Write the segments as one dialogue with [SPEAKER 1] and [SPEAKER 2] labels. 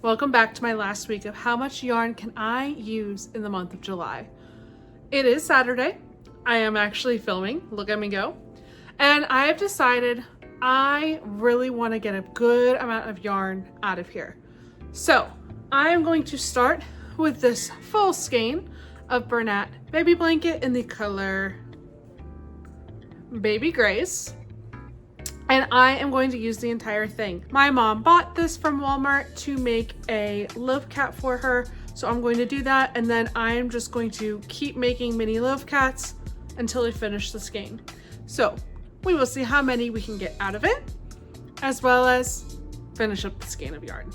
[SPEAKER 1] Welcome back to my last week of how much yarn can I use in the month of July. It is Saturday. I am actually filming. Look at me go. And I have decided I really want to get a good amount of yarn out of here. So I am going to start with this full skein of Bernat baby blanket in the color Baby Grace. And I am going to use the entire thing. My mom bought this from Walmart to make a loaf cat for her. So I'm going to do that. And then I'm just going to keep making mini loaf cats until I finish the skein. So we will see how many we can get out of it, as well as finish up the skein of yarn.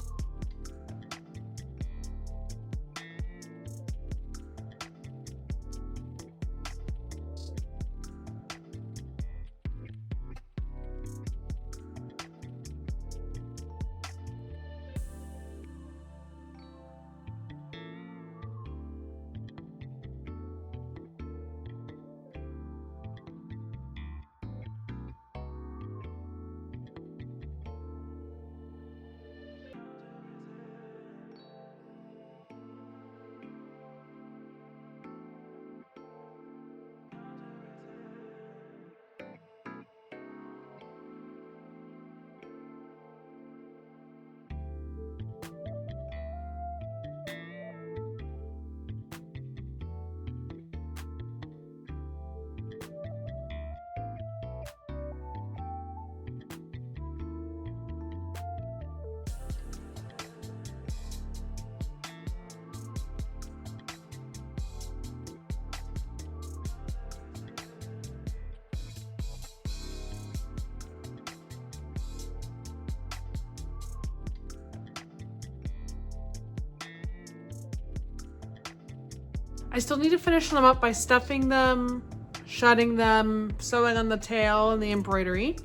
[SPEAKER 1] I still need to finish them up by stuffing them, shutting them, sewing on the tail and the embroidery.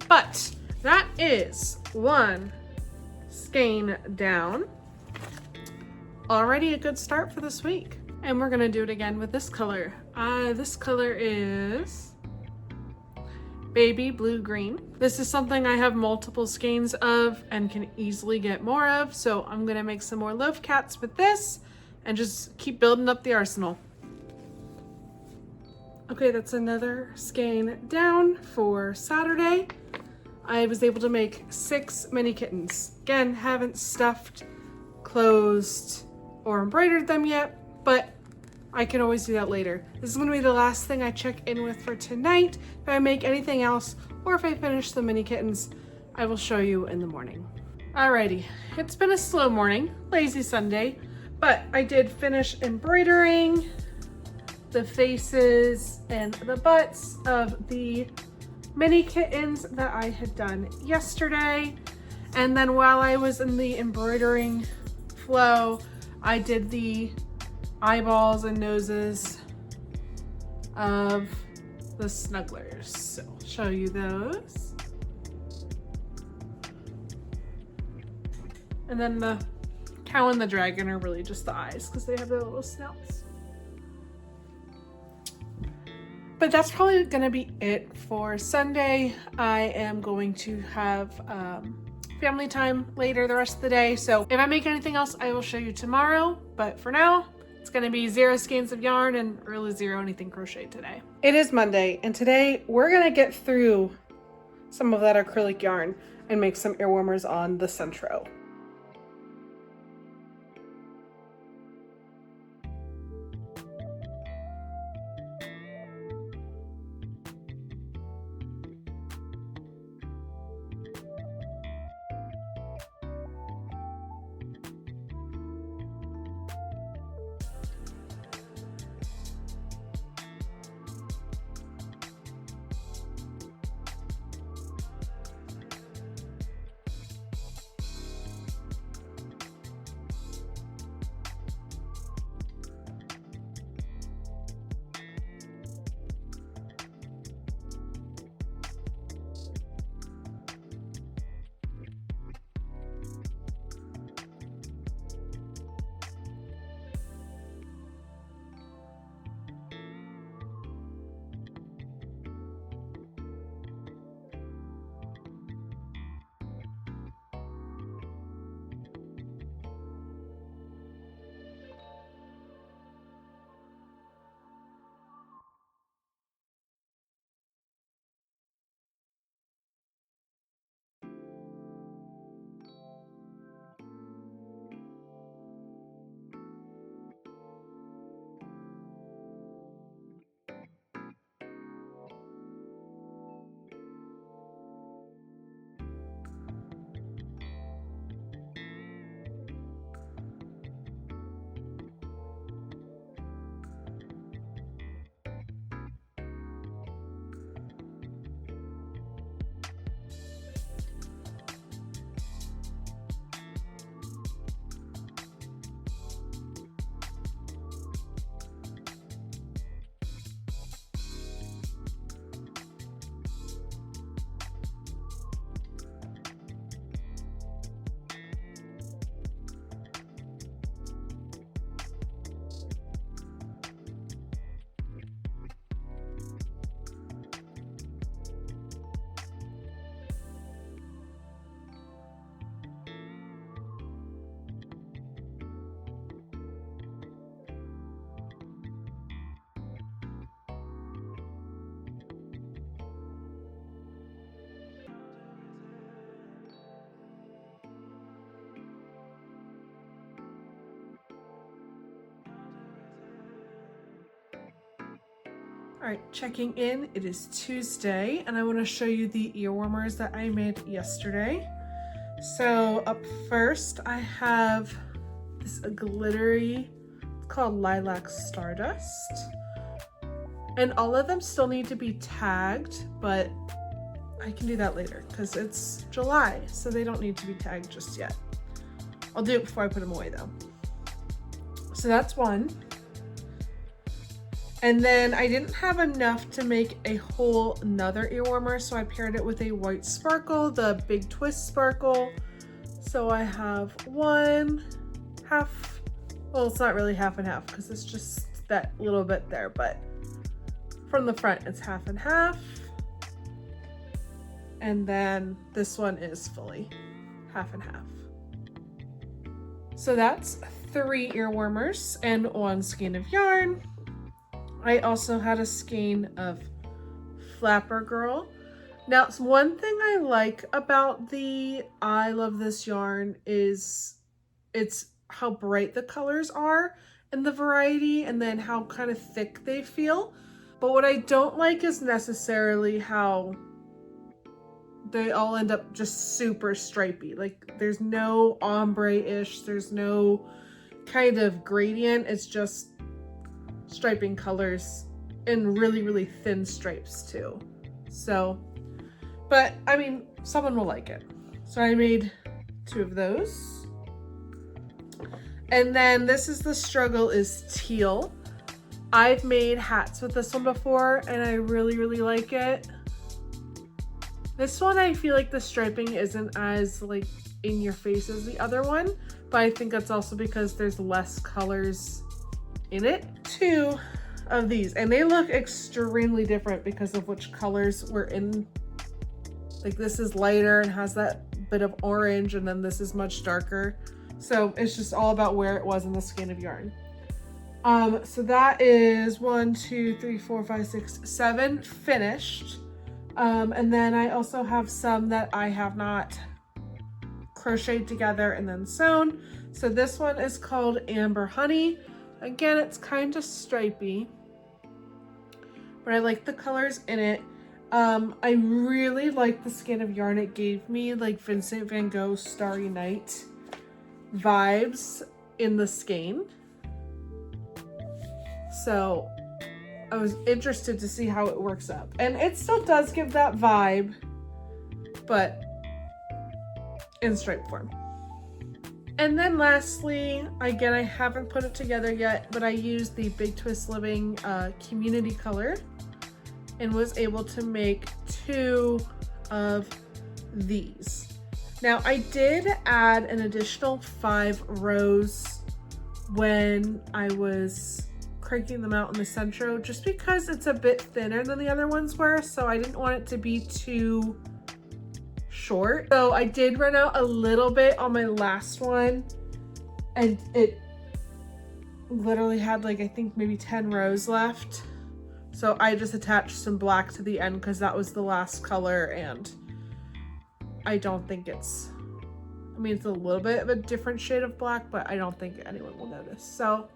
[SPEAKER 1] But that is one skein down. Already a good start for this week. And we're gonna do it again with this color. This color is Baby Blue Green. This is something I have multiple skeins of and can easily get more of. So I'm gonna make some more loaf cats with this and just keep building up the arsenal. Okay, that's another skein down for Saturday. I was able to make 6 mini kittens. Again, haven't stuffed, closed, or embroidered them yet, but I can always do that later. This is gonna be the last thing I check in with for tonight. If I make anything else, or if I finish the mini kittens, I will show you in the morning. Alrighty, it's been a slow morning, lazy Sunday, but I did finish embroidering the faces and the butts of the mini kittens that I had done yesterday. And then while I was in the embroidering flow, I did the eyeballs and noses of the snugglers. So I'll show you those. And then the cow and the dragon are really just the eyes because they have their little snouts. But that's probably gonna be it for Sunday. I am going to have family time later the rest of the day. So if I make anything else, I will show you tomorrow. But for now, it's gonna be 0 skeins of yarn and really 0 anything crocheted today. It is Monday, and today we're gonna get through some of that acrylic yarn and make some ear warmers on the Centro. All right, checking in. It is Tuesday, and I want to show you the earwarmers that I made yesterday. So up first, I have this glittery, it's called Lilac Stardust. And all of them still need to be tagged, but I can do that later because it's July, so they don't need to be tagged just yet. I'll do it before I put them away though. So that's one. And then I didn't have enough to make a whole another earwarmer, so I paired it with a white sparkle, the Big Twist sparkle. So I have one half, well, it's not really half and half because it's just that little bit there, but from the front it's half and half. And then this one is fully half and half. So that's 3 earwarmers and 1 skein of yarn. I also had a skein of Flapper Girl. Now, one thing I like about the I Love This yarn is it's how bright the colors are and the variety, and then how kind of thick they feel. But what I don't like is necessarily how they all end up just super stripy. Like there's no ombre-ish, there's no kind of gradient. It's just striping colors in really, really thin stripes too. So, but I mean, someone will like it. So I made 2 of those. And then this is the Struggle is Teal. I've made hats with this one before and I really, really like it. This one, I feel like the striping isn't as like in your face as the other one, but I think that's also because there's less colors in it. 2 of these, and they look extremely different because of which colors were in. Like this is lighter and has that bit of orange, and then this is much darker. So it's just all about where it was in the skein of yarn. So that is 1, 2, 3, 4, 5, 6, 7 finished. And then I also have some that I have not crocheted together and then sewn. So this one is called Amber Honey. Again, it's kind of stripy, but I like the colors in it. I really like the skein of yarn. It gave me like Vincent van Gogh Starry Night vibes in the skein. So I was interested to see how it works up. And it still does give that vibe, but in stripe form. And then lastly, again, I haven't put it together yet, but I used the Big Twist Living community color and was able to make 2 of these. Now I did add an additional 5 rows when I was cranking them out in the centro, just because it's a bit thinner than the other ones were, so I didn't want it to be too short. So I did run out a little bit on my last one, and it literally had like, I think maybe 10 rows left. So I just attached some black to the end because that was the last color, and I don't think it's, I mean, it's a little bit of a different shade of black, but I don't think anyone will notice. So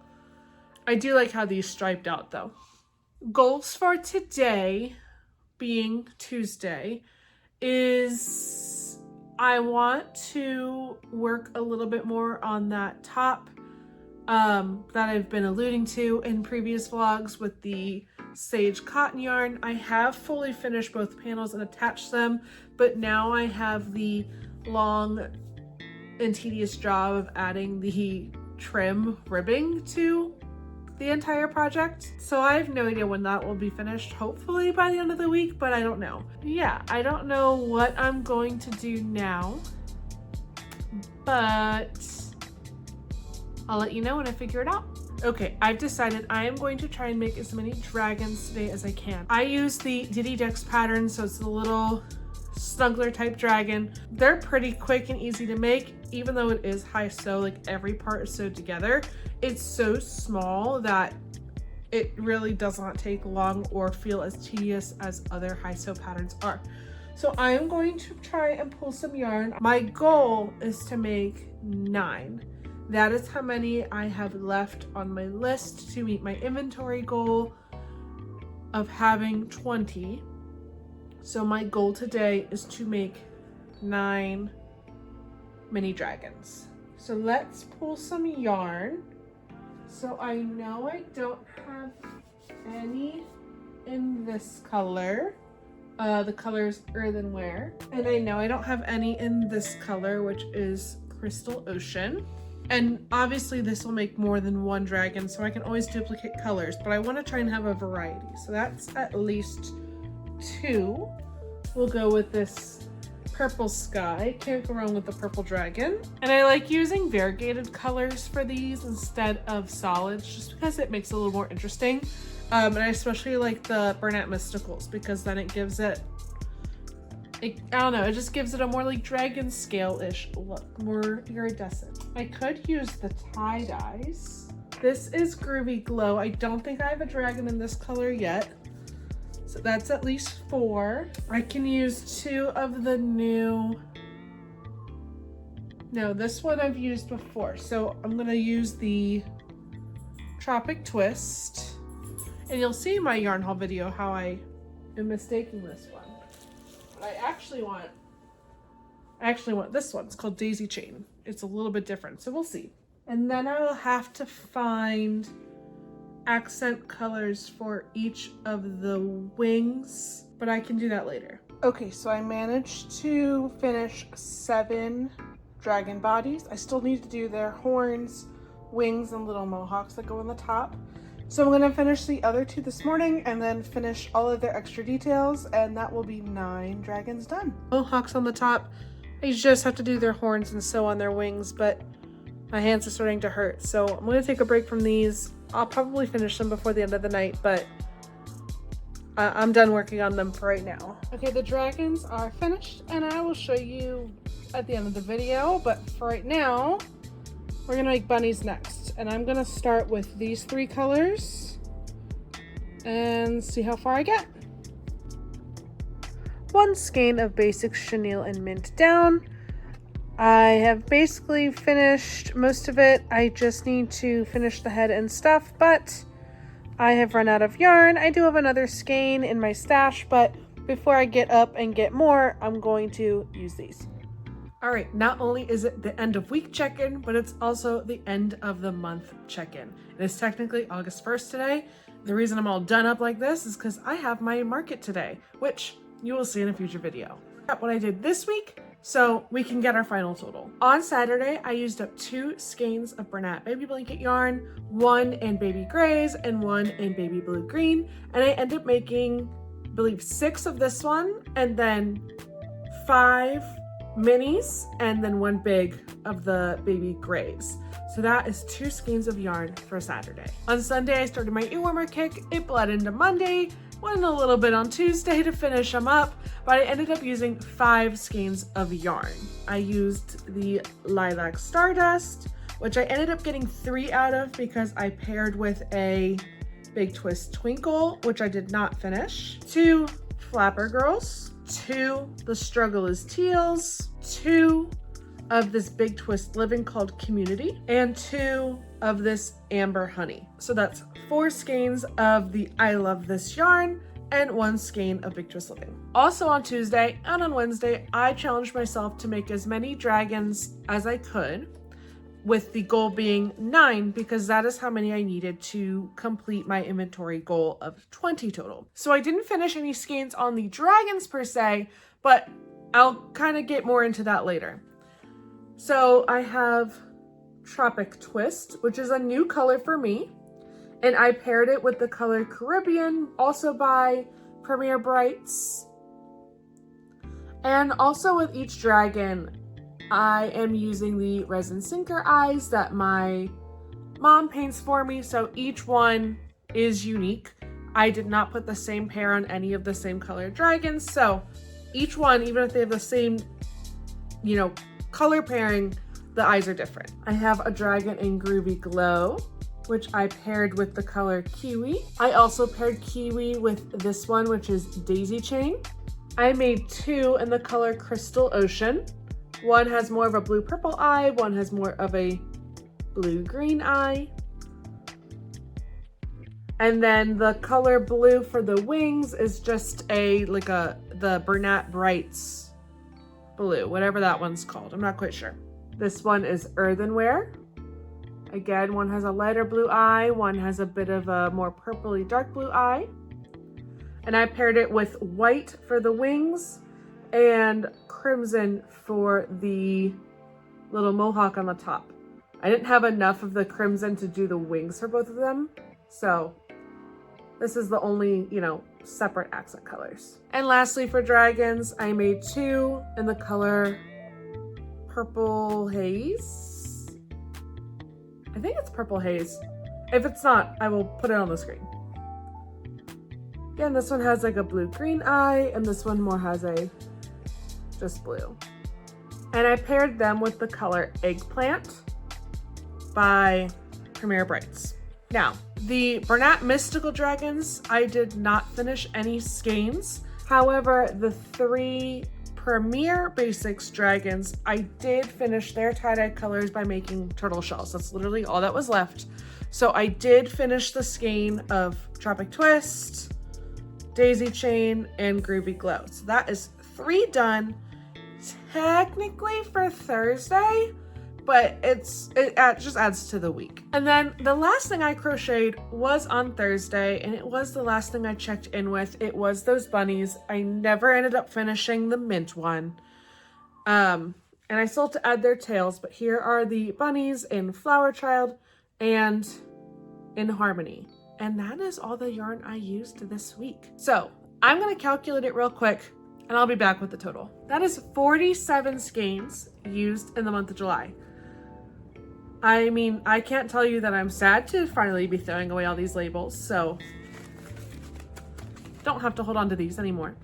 [SPEAKER 1] I do like how these striped out though. Goals for today, being Tuesday, is I want to work a little bit more on that top that I've been alluding to in previous vlogs with the Sage cotton yarn. I have fully finished both panels and attached them, but now I have the long and tedious job of adding the trim ribbing to the entire project. So I have no idea when that will be finished, hopefully by the end of the week, but I don't know. Yeah, I don't know what I'm going to do now, but I'll let you know when I figure it out. Okay, I've decided I am going to try and make as many dragons today as I can. I use the Diddy Dex pattern, so it's the little snuggler type dragon. They're pretty quick and easy to make, even though it is high sew, like every part is sewed together. It's so small that it really does not take long or feel as tedious as other high sew patterns are. So I am going to try and pull some yarn. My goal is to make 9. That is how many I have left on my list to meet my inventory goal. of having 20. So my goal today is to make 9 mini dragons. So let's pull some yarn. So I know I don't have any in this color. The color is Earthenware. And I know I don't have any in this color, which is Crystal Ocean. And obviously this will make more than one dragon, so I can always duplicate colors, but I want to try and have a variety. So that's at least 2. We'll go with this purple sky. Can't go wrong with the purple dragon. And I like using variegated colors for these instead of solids, just because it makes it a little more interesting. And I especially like the Burnout Mysticals because then it gives it, I don't know, it just gives it a more like dragon scale-ish look, more iridescent. I could use the tie-dyes. This is Groovy Glow. I don't think I have a dragon in this color yet. So that's at least 4. I can use 2 of the new, no, this one I've used before. So I'm gonna use the Tropic Twist. And you'll see in my yarn haul video how I am mistaking this one. But I actually want this one. It's called Daisy Chain. It's a little bit different, so we'll see. And then I will have to find accent colors for each of the wings, but I can do that later. Okay, so I managed to finish 7 dragon bodies. I still need to do their horns, wings, and little mohawks that go on the top. So I'm gonna finish the other 2 this morning and then finish all of their extra details, and that will be 9 dragons done. Mohawks on the top. I just have to do their horns and sew on their wings, but my hands are starting to hurt. So I'm gonna take a break from these. I'll probably finish them before the end of the night, but I'm done working on them for right now. Okay, the dragons are finished and I will show you at the end of the video, but for right now, we're gonna make bunnies next. And I'm gonna start with these 3 colors and see how far I get. 1 skein of basic chenille and mint down. I have basically finished most of it. I just need to finish the head and stuff, but I have run out of yarn. I do have another skein in my stash, but before I get up and get more, I'm going to use these. All right, not only is it the end of week check-in, but it's also the end of the month check-in. It is technically August 1st today. The reason I'm all done up like this is because I have my market today, which you will see in a future video. That's what I did this week, so we can get our final total. On Saturday, I used up 2 skeins of Bernat Baby Blanket yarn, 1 in baby grays and 1 in baby blue green, and I ended up making, I believe, 6 of this one, and then 5 minis, and then 1 big of the baby grays. So that is 2 skeins of yarn for Saturday. On Sunday, I started my earwormer kick. It bled into Monday, went a little bit on Tuesday to finish them up, but I ended up using 5 skeins of yarn. I used the Lilac Stardust, which I ended up getting 3 out of because I paired with a Big Twist Twinkle, which I did not finish, 2 Flapper Girls, 2 The Struggle is Teals, 2 of this Big Twist Living called Community, and 2 of this Amber Honey. So that's 4 skeins of the I Love This yarn and 1 skein of Big Twist Living. Also on Tuesday and on Wednesday, I challenged myself to make as many dragons as I could, with the goal being 9 because that is how many I needed to complete my inventory goal of 20 total. So I didn't finish any skeins on the dragons per se, but I'll kind of get more into that later. So I have Tropic Twist, which is a new color for me, and I paired it with the color Caribbean, also by Premier Brights. And also with each dragon, I am using the resin sinker eyes that my mom paints for me, so each one is unique. I did not put the same pair on any of the same color dragons, so each one, even if they have the same, color pairing, the eyes are different. I have a dragon in Groovy Glow, which I paired with the color Kiwi. I also paired Kiwi with this one, which is Daisy Chain. I made 2 in the color Crystal Ocean. One has more of a blue-purple eye, one has more of a blue-green eye. And then the color blue for the wings is just the Bernat Brights blue, whatever that one's called. I'm not quite sure. This one is earthenware. Again, one has a lighter blue eye, one has a bit of a more purpley dark blue eye. And I paired it with white for the wings and crimson for the little mohawk on the top. I didn't have enough of the crimson to do the wings for both of them, so this is the only, separate accent colors. And lastly, for dragons, I made 2 in the color Purple Haze. I think it's Purple Haze. If it's not, I will put it on the screen. Again, this one has like a blue-green eye, and this one more has a just blue. And I paired them with the color Eggplant by Premier Brights. Now, the Bernat Mystical Dragons, I did not finish any skeins. However, the 3 Premier Basics Dragons, I did finish their tie-dye colors by making turtle shells. That's literally all that was left. So I did finish the skein of Tropic Twist, Daisy Chain, and Groovy Glow. So that is 3 done, technically for Thursday, but it just adds to the week. And then the last thing I crocheted was on Thursday, and it was the last thing I checked in with. It was those bunnies. I never ended up finishing the mint one. And I still have to add their tails, but here are the bunnies in Flower Child and in Harmony. And that is all the yarn I used this week. So I'm gonna calculate it real quick and I'll be back with the total. That is 47 skeins used in the month of July. I mean, I can't tell you that I'm sad to finally be throwing away all these labels, so don't have to hold on to these anymore.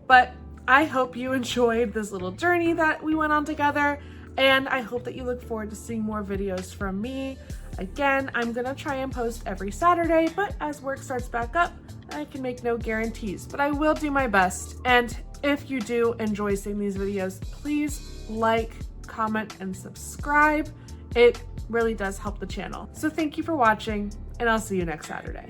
[SPEAKER 1] But I hope you enjoyed this little journey that we went on together, and I hope that you look forward to seeing more videos from me. Again, I'm gonna try and post every Saturday, but as work starts back up, I can make no guarantees, but I will do my best. And if you do enjoy seeing these videos, please like, comment, and subscribe. It really does help the channel. So thank you for watching, and I'll see you next Saturday.